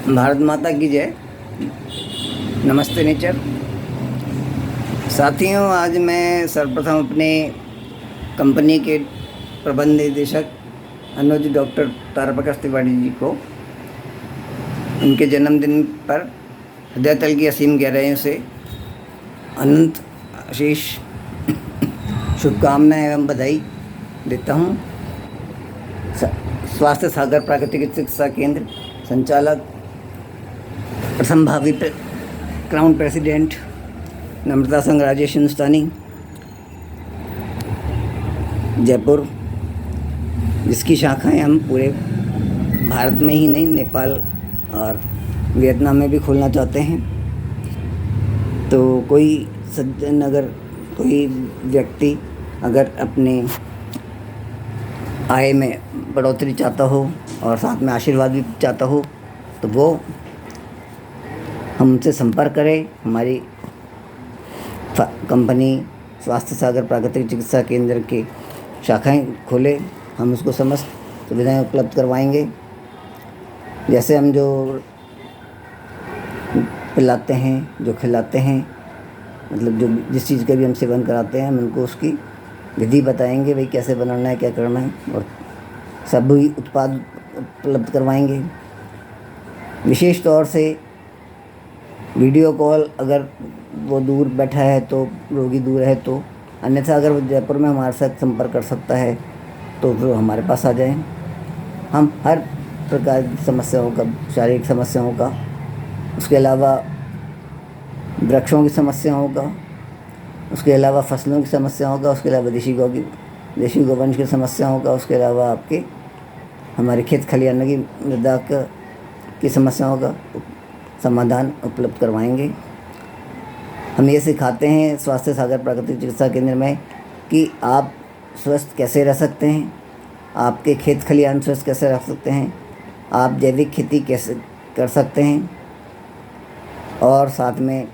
भारत माता की जय। नमस्ते नेचर। साथियों, आज मैं सर्वप्रथम अपने कंपनी के प्रबंध निदेशक अनुज डॉक्टर ताराप्रकाश तिवारी जी को उनके जन्मदिन पर हृदयतल की असीम गहराइयों से अनंत आशीष शुभकामनाएं एवं बधाई देता हूँ। स्वास्थ्य सागर प्राकृतिक चिकित्सा केंद्र संचालक प्रथम भावी क्राउन प्रेसिडेंट नम्रता संघ राजेश हिंदुस्तानी, जयपुर, जिसकी शाखाएं हम पूरे भारत में ही नहीं, नेपाल और वियतनाम में भी खोलना चाहते हैं। तो कोई सज्जन, अगर कोई व्यक्ति अगर अपने आय में बढ़ोतरी चाहता हो और साथ में आशीर्वाद भी चाहता हो तो वो हमसे संपर्क करें। हमारी कंपनी स्वास्थ्य सागर प्राकृतिक चिकित्सा केंद्र की शाखाएं खोले, हम उसको समस्त सुविधाएं उपलब्ध करवाएंगे। जैसे हम जो पिलाते हैं, जो खिलाते हैं, मतलब जो जिस चीज़ का भी हम सेवन कराते हैं, हम उनको उसकी विधि बताएंगे, भाई कैसे बनाना है, क्या करना है, और सभी उत्पाद उपलब्ध करवाएंगे। विशेष तौर से वीडियो कॉल, अगर वो दूर बैठा है तो, रोगी दूर है तो, अन्यथा अगर वो जयपुर में हमारे साथ संपर्क कर सकता है तो वो हमारे पास आ जाएं। हम हर प्रकार की समस्याओं का, शारीरिक समस्याओं का, उसके अलावा वृक्षों की समस्याओं का, उसके अलावा फसलों की समस्याओं का, उसके अलावा देशी गौवंश की समस्याओं का, उसके अलावा आपके हमारे खेत खलिहान की मृदा की समस्याओं का समाधान उपलब्ध करवाएंगे। हम ये सिखाते हैं स्वास्थ्य सागर प्राकृतिक चिकित्सा केंद्र में कि आप स्वस्थ कैसे रह सकते हैं, आपके खेत खलिहान स्वस्थ कैसे रख सकते हैं, आप जैविक खेती कैसे कर सकते हैं, और साथ में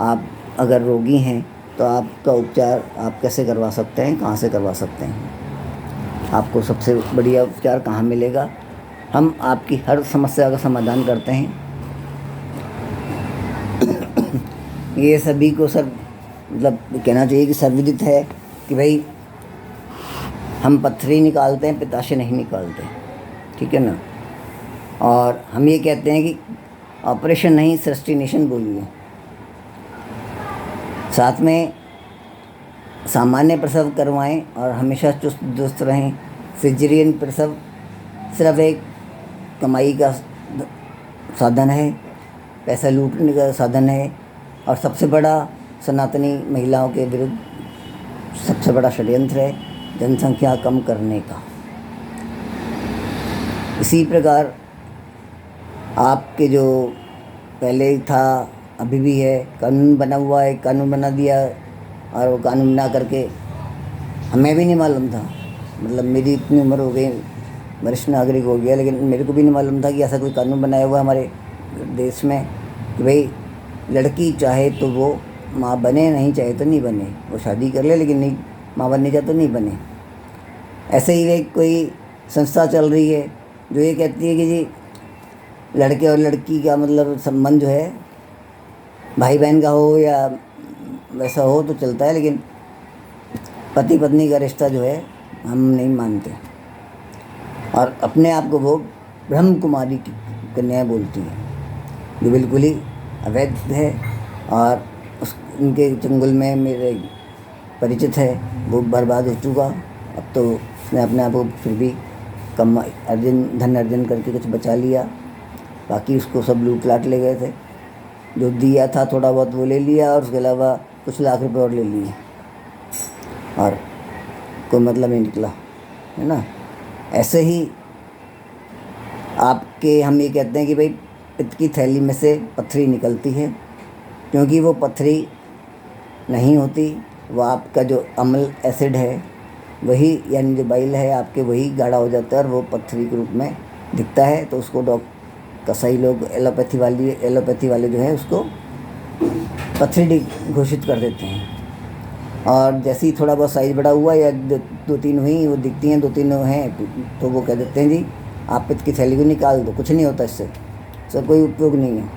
आप अगर रोगी हैं तो आपका उपचार आप कैसे करवा सकते हैं, कहाँ से करवा सकते हैं, आपको सबसे बढ़िया उपचार कहाँ मिलेगा। हम आपकी हर समस्या का समाधान करते हैं। ये सभी को मतलब कहना चाहिए कि सर्वविदित है कि भाई हम पत्थरी निकालते हैं, पित्ताशय नहीं निकालते, ठीक है ना। और हम ये कहते हैं कि ऑपरेशन नहीं, सृष्टिनेशन बोलिए। साथ में सामान्य प्रसव करवाएं और हमेशा चुस्त दुरुस्त रहें। सिजेरियन प्रसव सिर्फ एक कमाई का साधन है, पैसा लूटने का साधन है, और सबसे बड़ा सनातनी महिलाओं के विरुद्ध सबसे बड़ा षड्यंत्र है जनसंख्या कम करने का। इसी प्रकार आपके जो पहले था, अभी भी है, कानून बना हुआ है, कानून बना दिया, और वो कानून बना करके हमें भी नहीं मालूम था, मतलब मेरी इतनी उम्र हो गई, वरिष्ठ नागरिक हो गया, लेकिन मेरे को भी नहीं मालूम था कि ऐसा कोई कानून बनाया हुआ हमारे देश में कि भाई लड़की चाहे तो वो माँ बने, नहीं चाहे तो नहीं बने, वो शादी कर ले, लेकिन नहीं, माँ बनने चाहे तो नहीं बने। ऐसे ही एक कोई संस्था चल रही है जो ये कहती है कि जी लड़के और लड़की का मतलब संबंध जो है भाई बहन का हो या वैसा हो तो चलता है, लेकिन पति पत्नी का रिश्ता जो है हम नहीं मानते। और अपने आप को वो ब्रह्म कुमारी की कन्या बोलती है, जो बिल्कुल ही अवैध है। और उनके चंगुल में मेरे परिचित है, वो बर्बाद हो चुका। अब तो उसने अपने आप को फिर भी धन अर्जन करके कुछ बचा लिया, बाकी उसको सब लूट लाट ले गए थे। जो दिया था थोड़ा बहुत वो ले लिया, और उसके अलावा कुछ लाख रुपए और ले लिए, और कोई मतलब नहीं निकला, है ना। ऐसे ही आपके हम ये कहते हैं कि भाई पित्त की थैली में से पत्थरी निकलती है, क्योंकि वो पत्थरी नहीं होती, वो आपका जो अम्ल एसिड है वही, यानी जो बाइल है आपके, वही गाढ़ा हो जाता है और वो पत्थरी के रूप में दिखता है। तो उसको कसाई लोग एलोपैथी वाले जो है उसको पत्थरी घोषित कर देते हैं। और जैसे ही थोड़ा बहुत साइज़ बड़ा हुआ या दो तीन हुई, वो दिखती हैं, दो तीन हैं, तो वो कह देते हैं जी आप पित्त की थैली को निकाल दो, कुछ नहीं होता इससे। उसका कोई उपयोग नहीं है।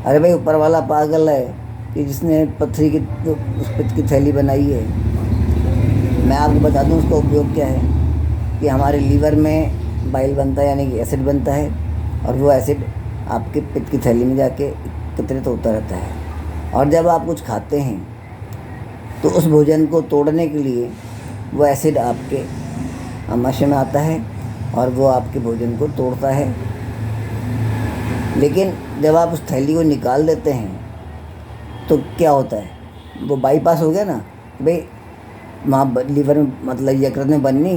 अरे भाई, ऊपर वाला पागल है कि जिसने पथरी की उस पित्त की थैली बनाई है। मैं आपको बता दूं उसका उपयोग क्या है, कि हमारे लीवर में बाइल बनता है, यानी कि एसिड बनता है, और वो एसिड आपके पित्त की थैली में जाके एकत्रित होता रहता है। और जब आप कुछ खाते हैं तो उस भोजन को तोड़ने के लिए वो एसिड आपके आमाशय में आता है और वो आपके भोजन को तोड़ता है। लेकिन जब आप उस थैली को निकाल देते हैं तो क्या होता है, वो बाईपास हो गया ना। भाई वहाँ लीवर में मतलब यकृत में बननी,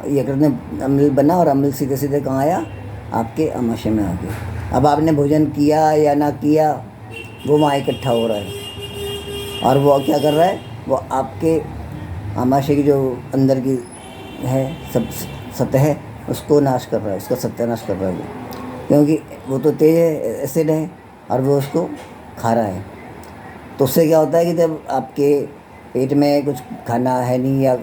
यकृत में अम्ल बना और अम्ल सीधे सीधे कहाँ आया, आपके आमाशय में आ गया। अब आपने भोजन किया या ना किया, वो वहाँ इकट्ठा हो रहा है और वो क्या कर रहा है, वो आपके आमाशय की जो अंदर की है सब सतह उसको नाश कर रहा है, उसका सत्यानाश कर रहा है वो, क्योंकि वो तो तेज है, एसिड है और वो उसको खा रहा है। तो उससे क्या होता है कि जब आपके पेट में कुछ खाना है नहीं या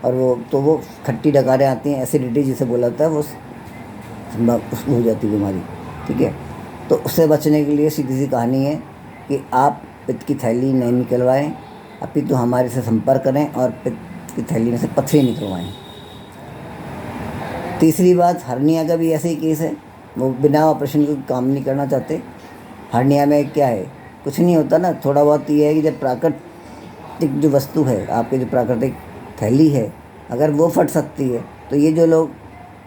और वो खट्टी डकारें आती हैं, एसिडिटी जिसे बोला जाता है, वो उसको हो जाती है बीमारी। ठीक है, तो उससे बचने के लिए सीधी सी कहानी है कि आप पित्त की थैली नहीं निकलवाएं, अपितु हमारे से संपर्क करें और पित्त की थैली में से पथरी निकलवाएं। तीसरी बात, हर्निया का भी ऐसे ही केस है। वो बिना ऑपरेशन के काम नहीं करना चाहते। हर्निया में क्या है, कुछ नहीं होता ना, थोड़ा बहुत ये है कि जब प्राकृतिक जो वस्तु है, आपके जो प्राकृतिक थैली है, अगर वो फट सकती है तो ये जो लोग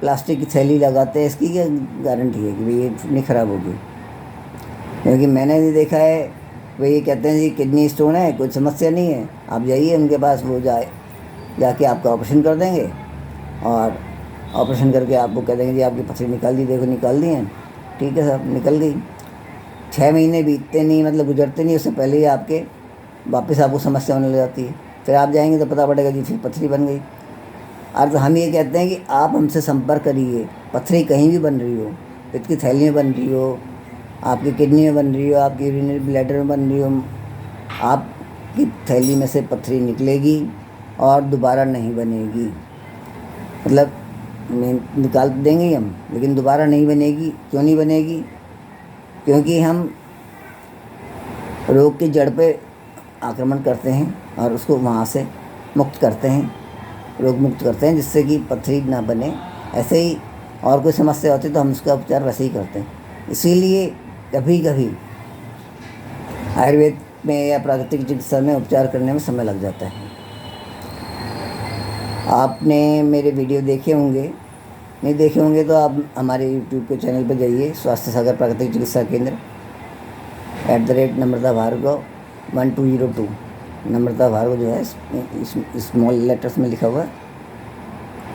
प्लास्टिक की थैली लगाते हैं, इसकी क्या गारंटी है कि भाई ये नहीं ख़राब होगी। क्योंकि मैंने भी देखा है, भाई ये कहते हैं जी किडनी स्टोन है, कोई समस्या नहीं है, आप जाइए उनके पास, वो जाके आपका ऑपरेशन कर देंगे और ऑपरेशन करके आपको कह देंगे जी आपकी पथरी निकाल दी, देखो निकाल दी हैं, ठीक है साहब निकल गई। 6 महीने बीतते नहीं, मतलब गुजरते नहीं, उससे पहले ही आपके वापस आपको समस्या होने लग जाती है। फिर आप जाएंगे तो पता पड़ेगा जी फिर पथरी बन गई। अर्थ हम ये कहते हैं कि आप हमसे संपर्क करिए, पथरी कहीं भी बन रही हो, पित्त की थैली में बन रही हो, आपकी किडनी में बन रही हो, आपकी यूरिनरी ब्लैडर में बन रही हो, आपकी थैली में से पथरी निकलेगी और दोबारा नहीं बनेगी। मतलब निकाल देंगे हम, लेकिन दोबारा नहीं बनेगी। क्यों नहीं बनेगी? क्योंकि हम रोग की जड़ पे आक्रमण करते हैं और उसको वहाँ से मुक्त करते हैं, रोग मुक्त करते हैं, जिससे कि पथरी ना बने। ऐसे ही और कोई समस्या होती तो हम उसका उपचार वैसे ही करते हैं। इसीलिए कभी कभी आयुर्वेद में या प्राकृतिक चिकित्सा में उपचार करने में समय लग जाता है। आपने मेरे वीडियो देखे होंगे, नहीं देखे होंगे तो आप हमारे यूट्यूब के चैनल पर जाइए, स्वास्थ्य सागर प्राकृतिक चिकित्सा केंद्र @ नम्रता भार्गव 1202। नम्रता भार्गव जो है स्मॉल लेटर्स में लिखा हुआ है,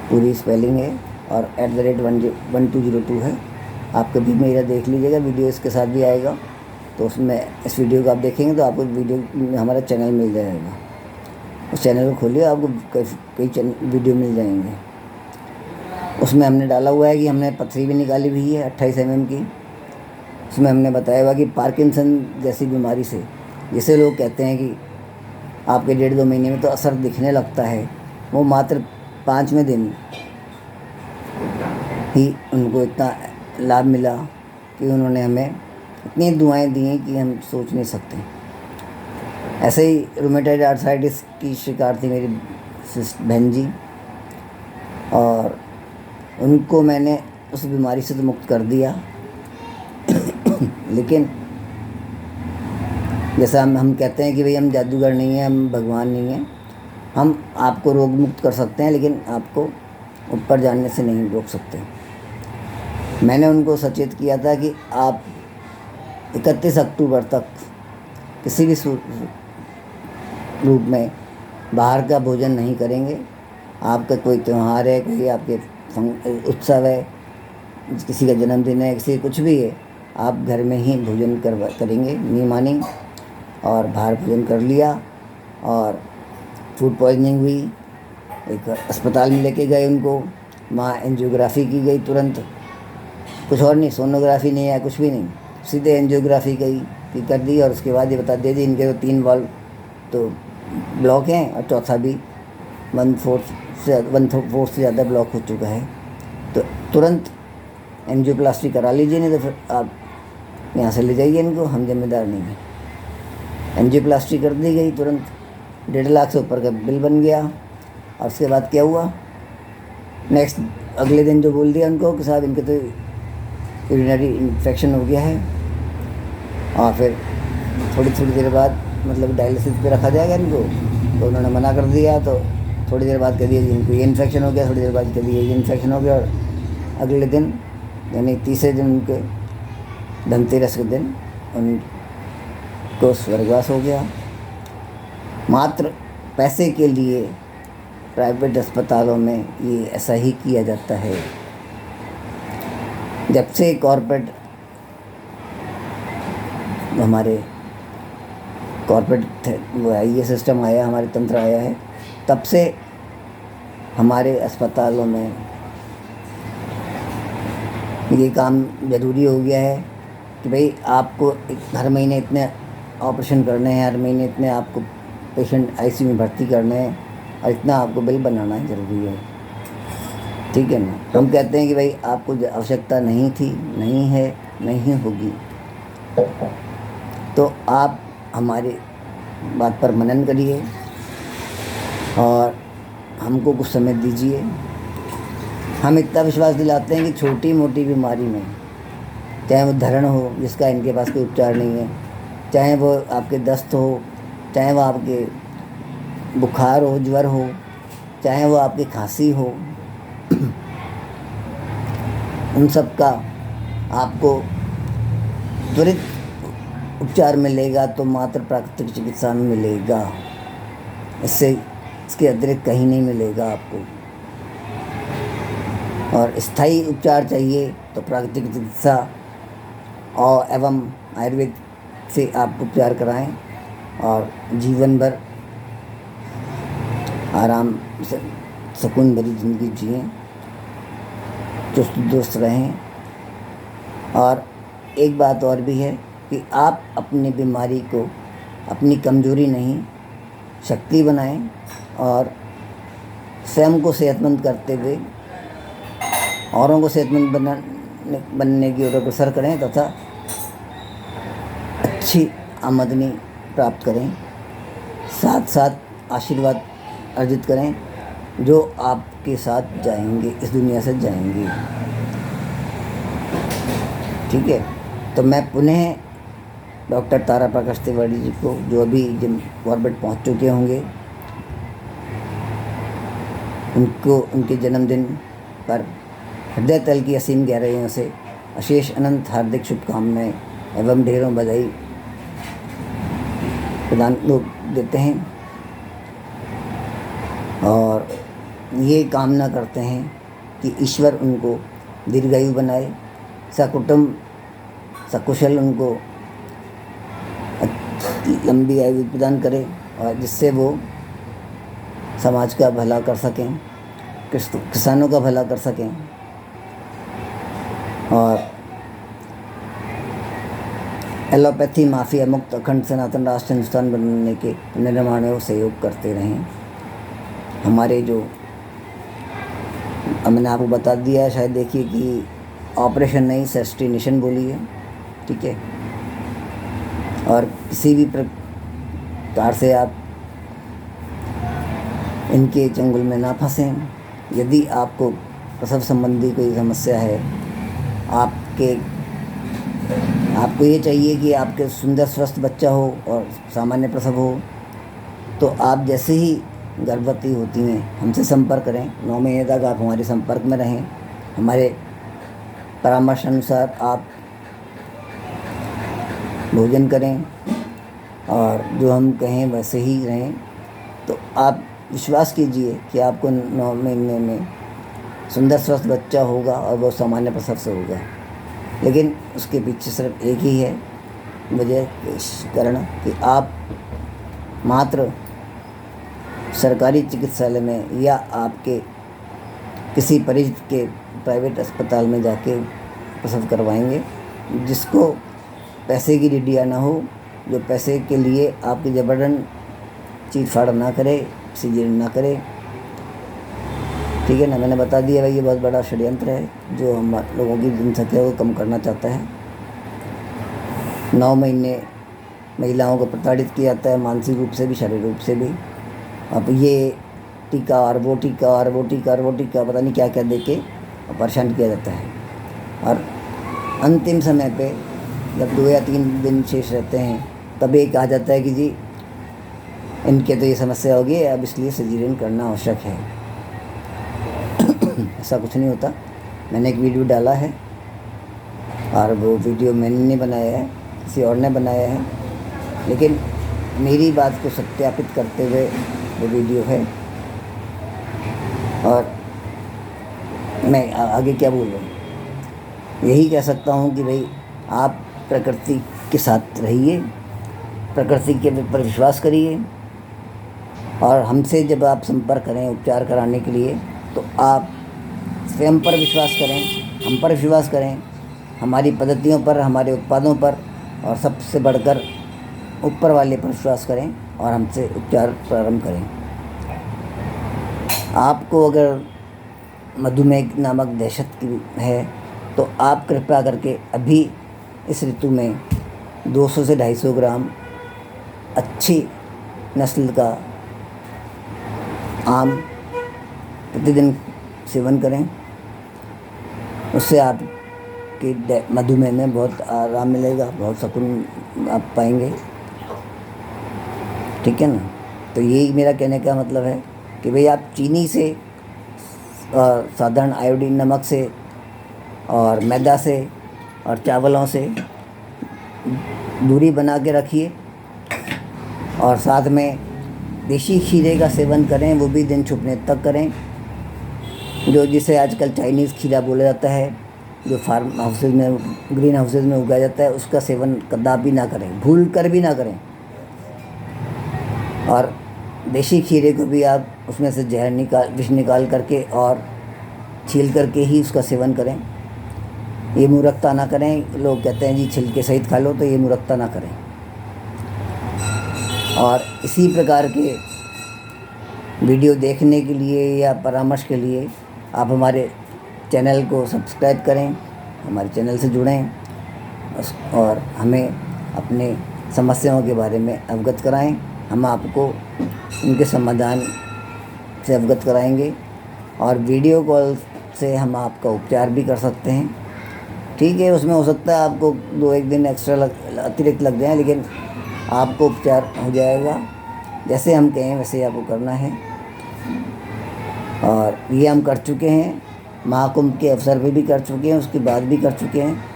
पूरी स्पेलिंग है, और @1202 है। आप कभी मेरा देख लीजिएगा, वीडियो इसके साथ भी आएगा, तो उसमें इस वीडियो को आप देखेंगे तो आपको वीडियो में हमारा चैनल मिल जाएगा। उस चैनल को खोलिए, आपको कई वीडियो मिल जाएंगे। उसमें हमने डाला हुआ है कि हमने पथरी भी निकाली हुई है 28 mm की। उसमें हमने बताया हुआ कि पार्किंसन जैसी बीमारी से, जिसे लोग कहते हैं कि आपके 1.5-2 महीने में तो असर दिखने लगता है, वो मात्र 5वें दिन ही उनको इतना लाभ मिला कि उन्होंने हमें इतनी दुआएं दी कि हम सोच नहीं सकते। ऐसे ही रूमेटॉइड आर्थराइटिस की शिकार थी मेरी बहन जी, और उनको मैंने उस बीमारी से तो मुक्त कर दिया। लेकिन जैसा हम कहते हैं कि भाई हम जादूगर नहीं हैं, हम भगवान नहीं हैं, हम आपको रोग मुक्त कर सकते हैं, लेकिन आपको ऊपर जाने से नहीं रोक सकते। मैंने उनको सचेत किया था कि आप 31 अक्टूबर तक किसी भी रूप में बाहर का भोजन नहीं करेंगे। आपका कोई त्यौहार है, कोई आपके उत्सव है, किसी का जन्मदिन है, किसी कुछ भी है, आप घर में ही भोजन करेंगे, नहीं मानेंगे। और बाहर भोजन कर लिया और फूड पॉइजनिंग हुई, एक अस्पताल में लेके गए उनको, वहाँ एंजियोग्राफी की गई तुरंत, कुछ और नहीं, सोनोग्राफी नहीं है, कुछ भी नहीं, सीधे एंजियोग्राफी की कर दी। और उसके बाद ये बता दे दी इनके तो 3 वाल्व तो ब्लॉक हैं और चौथा भी 1/4 से ज़्यादा ब्लॉक हो चुका है, तो तुरंत एंजियोप्लास्टी करा लीजिए, नहीं तो फिर आप यहाँ से ले जाइए इनको, हम जिम्मेदार नहीं हैं। एंजियोप्लास्टी कर दी गई, तुरंत 1.5 लाख से ऊपर का बिल बन गया। और उसके बाद क्या हुआ, नेक्स्ट अगले दिन जो बोल दिया उनको कि साहब इनके तो यूरिनरी इन्फेक्शन हो गया है, और फिर थोड़ी देर बाद मतलब डायलिसिस पे रखा जाएगा इनको। तो उन्होंने मना कर दिया। तो थोड़ी देर बाद कह दिया कि इनको ये इन्फेक्शन हो गया, थोड़ी देर बाद कह दिया ये इन्फेक्शन हो गया, और अगले दिन यानी तीसरे दिन उनके धनतेरस के दिन उनको स्वर्गवास हो गया। मात्र पैसे के लिए प्राइवेट अस्पतालों में ये ऐसा ही किया जाता है। जब से कॉर्पोरेट हमारे कॉर्पोरेट वो है, ये सिस्टम आया, हमारे तंत्र आया है, तब से हमारे अस्पतालों में ये काम ज़रूरी हो गया है कि भाई आपको हर महीने इतने ऑपरेशन करने हैं, हर महीने इतने आपको पेशेंट आईसीयू में भर्ती करने हैं, और इतना आपको बिल बनाना ज़रूरी है। ठीक है ना। हम कहते हैं कि भाई आपको आवश्यकता नहीं थी, नहीं है, नहीं होगी, तो आप हमारी बात पर मनन करिए और हमको कुछ समय दीजिए। हम इतना विश्वास दिलाते हैं कि छोटी मोटी बीमारी में, चाहे वो धरण हो जिसका इनके पास कोई उपचार नहीं है, चाहे वो आपके दस्त हो, चाहे वो आपके बुखार हो, ज्वर हो, चाहे वो आपकी खांसी हो, उन सब का आपको त्वरित उपचार मिलेगा तो मात्र प्राकृतिक चिकित्सा में मिलेगा। इसके अतिरिक्त कहीं नहीं मिलेगा आपको। और स्थायी उपचार चाहिए तो प्राकृतिक चिकित्सा और एवं आयुर्वेद से आप उपचार कराएं और जीवन भर आराम से सुकून भरी ज़िंदगी जिएं, चुस्त दुरुस्त रहें। और एक बात और भी है कि आप अपनी बीमारी को अपनी कमजोरी नहीं, शक्ति बनाएं और स्वयं को सेहतमंद करते हुए औरों को सेहतमंद बनने की ओर अग्रसर करें तथा अच्छी आमदनी प्राप्त करें, साथ साथ आशीर्वाद अर्जित करें जो आपके साथ जाएंगे, इस दुनिया से जाएंगे। ठीक है। तो मैं पुनः डॉक्टर तारा प्रकाश तिवारी जी को, जो अभी जिम कॉर्बेट पहुंच चुके होंगे, उनको उनके जन्मदिन पर हृदय तल की असीम गहराइयों से अशेष अनंत हार्दिक शुभकामनाएं एवं ढेरों बधाई प्रदान देते हैं और ये कामना करते हैं कि ईश्वर उनको दीर्घायु बनाए, सकुटुंब सकुशल उनको लंबी आयु प्रदान करे और जिससे वो समाज का भला कर सकें, किसानों का भला कर सकें और एलोपैथी माफिया मुक्त अखंड सनातन राष्ट्र हिंदुस्तान बनने के निर्माण में सहयोग करते रहें। हमारे जो मैंने आपको बता दिया है, शायद देखिए कि ऑपरेशन नहीं सस्टेनेशन बोली है। ठीक है। और किसी भी प्रकार से आप इनके चंगुल में ना फंसें। यदि आपको प्रसव संबंधी कोई समस्या है, आपको ये चाहिए कि आपके सुंदर स्वस्थ बच्चा हो और सामान्य प्रसव हो, तो आप जैसे ही गर्भवती होती हैं हमसे संपर्क करें। 9 महीने तक आप हमारे संपर्क में रहें। हमारे परामर्श अनुसार आप भोजन करें और जो हम कहें वैसे ही रहें। तो आप विश्वास कीजिए कि आपको 9 महीने में सुंदर स्वस्थ बच्चा होगा और वो सामान्य प्रसव से होगा। लेकिन उसके पीछे सिर्फ एक ही है वजह, कारण कि आप मात्र सरकारी चिकित्सालय में या आपके किसी परिचित के प्राइवेट अस्पताल में जाके प्रसव करवाएंगे, जिसको पैसे की डिडिया ना हो, जो पैसे के लिए आपकी जबरन चीरफाड़ ना करे, सीजन ना करे। ठीक है ना। मैंने बता दिया भाई, ये बहुत बड़ा षड्यंत्र है जो हम लोगों की जनसंख्या को कम करना चाहता है। 9 महीने महिलाओं को प्रताड़ित किया जाता है, मानसिक रूप से भी, शारीरिक रूप से भी। अब ये टीका और वो टीका और वो टीका और वो टीका, पता नहीं क्या क्या दे के परेशान किया जाता है। और अंतिम समय पे जब 2 या 3 दिन शेष रहते हैं, तब ये कहा जाता है कि जी इनके तो ये समस्या होगी, अब इसलिए सिजेरियन करना आवश्यक है। ऐसा कुछ नहीं होता। मैंने एक वीडियो डाला है, और वो वीडियो मैंने नहीं बनाया है, किसी और ने बनाया है, लेकिन मेरी बात को सत्यापित करते हुए वो वीडियो है। और मैं आगे क्या बोल रहा हूँ, यही कह सकता हूँ कि भाई आप प्रकृति के साथ रहिए, प्रकृति के पर विश्वास करिए, और हमसे जब आप संपर्क करें उपचार कराने के लिए, तो आप स्वयं पर विश्वास करें, हम पर विश्वास करें, हमारी पद्धतियों पर, हमारे उत्पादों पर, और सबसे बढ़कर ऊपर वाले पर विश्वास करें और हमसे उपचार प्रारंभ करें। आपको अगर मधुमेह नामक दहशत की है, तो आप कृपया करके अभी इस ऋतु में 200 से 250 ग्राम अच्छी नस्ल का आम प्रतिदिन सेवन करें। उससे आपके मधुमेह में बहुत आराम मिलेगा, बहुत सुकून आप पाएंगे। ठीक है ना। तो यही मेरा कहने का मतलब है कि भाई आप चीनी से और साधारण आयोडीन नमक से और मैदा से और चावलों से दूरी बना के रखिए, और साथ में देशी खीरे का सेवन करें, वो भी दिन छुपने तक करें, जो जिसे आजकल चाइनीज़ खीरा बोला जाता है, जो फार्म हाउसेज में, ग्रीन हाउसेज में उगाया जाता है, उसका सेवन कदापि ना करें, भूल कर भी ना करें। और देशी खीरे को भी आप उसमें से विष निकाल करके और छील करके ही उसका सेवन करें। ये मूर्खता ना करें। लोग कहते हैं जी छिलके सहित खा लो, तो ये मूर्खता ना करें। और इसी प्रकार के वीडियो देखने के लिए या परामर्श के लिए आप हमारे चैनल को सब्सक्राइब करें, हमारे चैनल से जुड़ें, और हमें अपने समस्याओं के बारे में अवगत कराएं। हम आपको उनके समाधान से अवगत कराएंगे, और वीडियो कॉल से हम आपका उपचार भी कर सकते हैं। ठीक है, उसमें हो सकता है आपको 2-1 दिन एक्स्ट्रा अतिरिक्त लग जाए, लेकिन आपको उपचार हो जाएगा। जैसे हम कहें वैसे आपको करना है, और ये हम कर चुके हैं। महाकुंभ के अवसर पे भी कर चुके हैं, उसके बाद भी कर चुके हैं।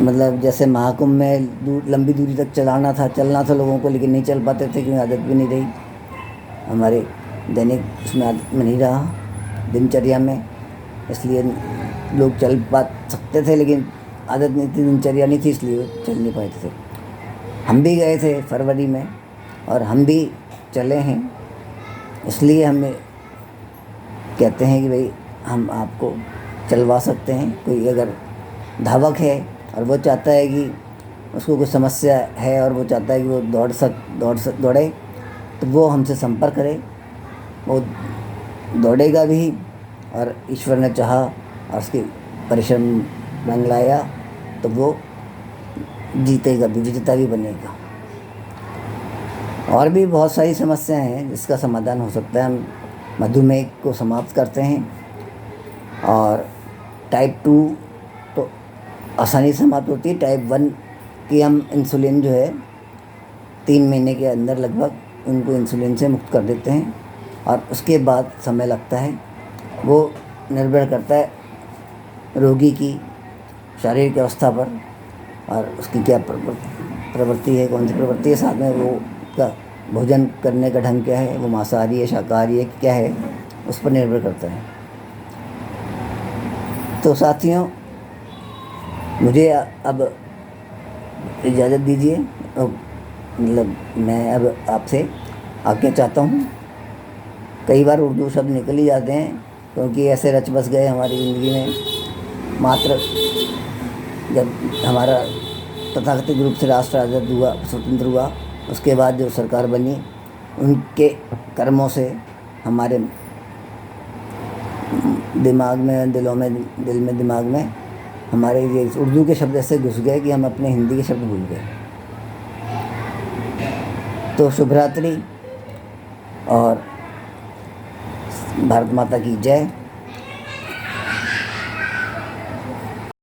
मतलब जैसे महाकुंभ में लंबी दूरी तक चलना था लोगों को, लेकिन नहीं चल पाते थे क्योंकि आदत भी नहीं रही, हमारे दैनिक उसमें आदत में नहीं रहा, दिनचर्या में। इसलिए लोग चल पा सकते थे, लेकिन आदत नहीं थी, दिनचर्या नहीं थी, इसलिए चल नहीं पाते थे। हम भी गए थे फरवरी में, और हम भी चले हैं। इसलिए हमें कहते हैं कि भाई हम आपको चलवा सकते हैं। कोई अगर धावक है और वो चाहता है कि उसको कोई समस्या है और वो चाहता है कि वो दौड़े, तो वो हमसे संपर्क करे, वो दौड़ेगा भी, और ईश्वर ने चाहा और उसके परिश्रम रंग लाया तो वो जीतेगा भी, विजेता भी बनेगा। और भी बहुत सारी समस्याएं हैं जिसका समाधान हो सकता है। हम मधुमेह को समाप्त करते हैं, और टाइप 2 तो आसानी से समाप्त होती है। टाइप 1 की हम इंसुलिन जो है 3 महीने के अंदर लगभग उनको इंसुलिन से मुक्त कर देते हैं, और उसके बाद समय लगता है। वो निर्भर करता है रोगी की शारीरिक अवस्था पर, और उसकी क्या प्रवृत्ति है, कौन सी प्रवृत्ति है, साथ में वो का भोजन करने का ढंग क्या है, वो मांसाहारी है, शाकाहारी है, क्या है, उस पर निर्भर करता है। तो साथियों, मुझे अब इजाज़त दीजिए। मतलब मैं अब आपसे आज्ञा चाहता हूँ। कई बार उर्दू शब्द निकल ही जाते हैं, क्योंकि ऐसे रच बस गए हमारी ज़िंदगी में। मात्र जब हमारा तथाकथित रूप से राष्ट्र आज़ाद हुआ, स्वतंत्र हुआ, उसके बाद जो सरकार बनी, उनके कर्मों से हमारे दिमाग में, दिल में, दिमाग में हमारे ये उर्दू के शब्द ऐसे घुस गए कि हम अपने हिंदी के शब्द भूल गए। तो शुभ रात्रि और भारत माता की जय।